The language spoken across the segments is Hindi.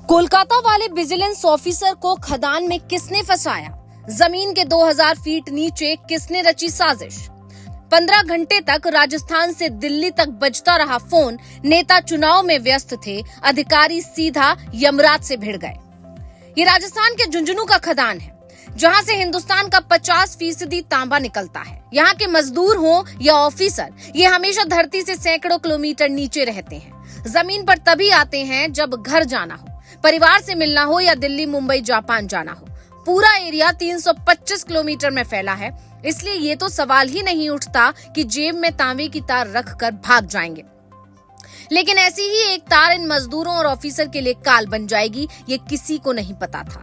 कोलकाता वाले विजिलेंस ऑफिसर को खदान में किसने फंसाया? जमीन के 2000 फीट नीचे किसने रची साजिश? 15 घंटे तक राजस्थान से दिल्ली तक बजता रहा फोन। नेता चुनाव में व्यस्त थे, अधिकारी सीधा यमराज से भिड़ गए। ये राजस्थान के झुंझुनू का खदान है, जहां से हिंदुस्तान का 50% तांबा निकलता है। यहाँ के मजदूर हो या ऑफिसर, ये हमेशा धरती से सैकड़ों किलोमीटर नीचे रहते हैं। जमीन पर तभी आते हैं जब घर जाना हो, परिवार से मिलना हो या दिल्ली, मुंबई, जापान जाना हो। पूरा एरिया 325 किलोमीटर में फैला है, इसलिए ये तो सवाल ही नहीं उठता कि जेब में तांबे की तार रखकर भाग जाएंगे। लेकिन ऐसी ही एक तार इन मजदूरों और ऑफिसर के लिए काल बन जाएगी, ये किसी को नहीं पता था।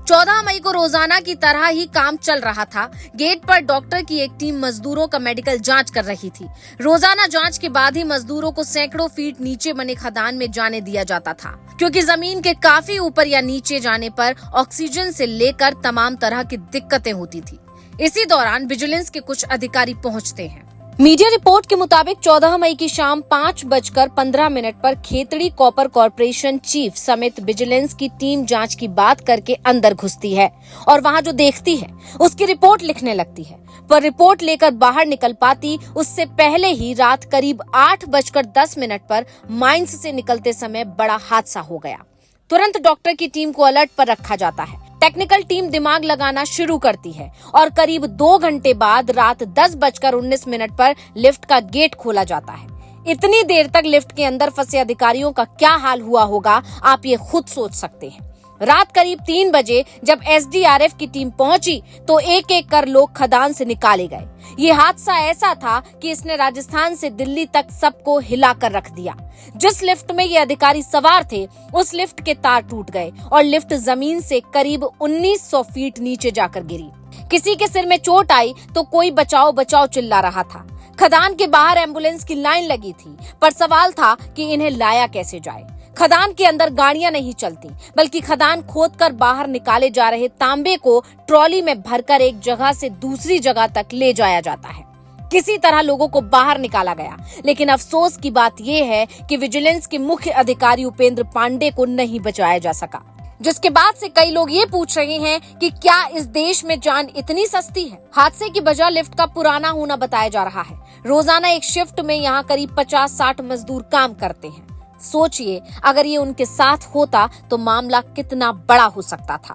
14 मई को रोजाना की तरह ही काम चल रहा था। गेट पर डॉक्टर की एक टीम मजदूरों का मेडिकल जांच कर रही थी। रोजाना जांच के बाद ही मजदूरों को सैकड़ों फीट नीचे बने खदान में जाने दिया जाता था, क्योंकि जमीन के काफी ऊपर या नीचे जाने पर ऑक्सीजन से लेकर तमाम तरह की दिक्कतें होती थी। इसी दौरान विजिलेंस के कुछ अधिकारी पहुंचते हैं। मीडिया रिपोर्ट के मुताबिक 14 मई की शाम 5:15 पर खेतड़ी कॉपर कॉर्पोरेशन चीफ समेत विजिलेंस की टीम जांच की बात करके अंदर घुसती है और वहां जो देखती है उसकी रिपोर्ट लिखने लगती है। पर रिपोर्ट लेकर बाहर निकल पाती उससे पहले ही रात करीब 8:10 पर माइंस से निकलते समय बड़ा हादसा हो गया। तुरंत डॉक्टर की टीम को अलर्ट पर रखा जाता है। टेक्निकल टीम दिमाग लगाना शुरू करती है और करीब 2 घंटे बाद रात 10:19 पर लिफ्ट का गेट खोला जाता है। इतनी देर तक लिफ्ट के अंदर फंसे अधिकारियों का क्या हाल हुआ होगा, आप ये खुद सोच सकते हैं। रात करीब 3 बजे जब एसडीआरएफ की टीम पहुंची तो एक एक कर लोग खदान से निकाले गए। ये हादसा ऐसा था कि इसने राजस्थान से दिल्ली तक सबको हिलाकर रख दिया। जिस लिफ्ट में ये अधिकारी सवार थे, उस लिफ्ट के तार टूट गए और लिफ्ट जमीन से करीब 1900 फीट नीचे जाकर गिरी। किसी के सिर में चोट आई तो कोई बचाओ बचाओ चिल्ला रहा था। खदान के बाहर एम्बुलेंस की लाइन लगी थी, पर सवाल था कि इन्हें लाया कैसे जाए। खदान के अंदर गाड़ियां नहीं चलती, बल्कि खदान खोदकर बाहर निकाले जा रहे तांबे को ट्रॉली में भरकर एक जगह से दूसरी जगह तक ले जाया जाता है। किसी तरह लोगों को बाहर निकाला गया, लेकिन अफसोस की बात यह है कि विजिलेंस के मुख्य अधिकारी उपेंद्र पांडे को नहीं बचाया जा सका। जिसके बाद से कई लोग ये पूछ रहे हैं कि क्या इस देश में जान इतनी सस्ती है? हादसे की वजह लिफ्ट का पुराना होना बताया जा रहा है। रोजाना एक शिफ्ट में यहाँ करीब 50-60 मजदूर काम करते हैं। सोचिए, अगर ये उनके साथ होता तो मामला कितना बड़ा हो सकता था।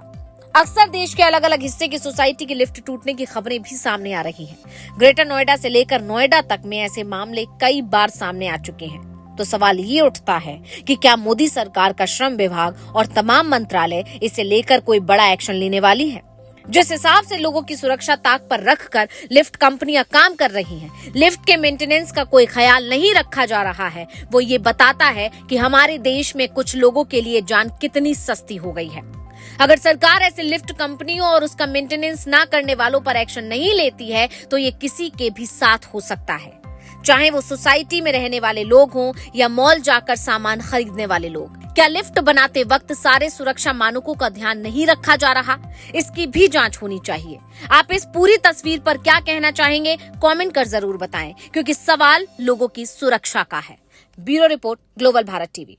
अक्सर देश के अलग अलग हिस्से की सोसाइटी की लिफ्ट टूटने की खबरें भी सामने आ रही हैं। ग्रेटर नोएडा से लेकर नोएडा तक में ऐसे मामले कई बार सामने आ चुके हैं। तो सवाल ये उठता है कि क्या मोदी सरकार का श्रम विभाग और तमाम मंत्रालय इसे लेकर कोई बड़ा एक्शन लेने वाली है? जिस हिसाब से लोगों की सुरक्षा ताक पर रखकर लिफ्ट कंपनियां काम कर रही हैं, लिफ्ट के मेंटेनेंस का कोई ख्याल नहीं रखा जा रहा है, वो ये बताता है कि हमारे देश में कुछ लोगों के लिए जान कितनी सस्ती हो गई है। अगर सरकार ऐसे लिफ्ट कंपनियों और उसका मेंटेनेंस ना करने वालों पर एक्शन नहीं लेती है तो ये किसी के भी साथ हो सकता है, चाहे वो सोसाइटी में रहने वाले लोग हों या मॉल जाकर सामान खरीदने वाले लोग। क्या लिफ्ट बनाते वक्त सारे सुरक्षा मानकों का ध्यान नहीं रखा जा रहा? इसकी भी जांच होनी चाहिए। आप इस पूरी तस्वीर पर क्या कहना चाहेंगे, कमेंट कर जरूर बताएं, क्योंकि सवाल लोगों की सुरक्षा का है। Bureau report, global Bharat TV.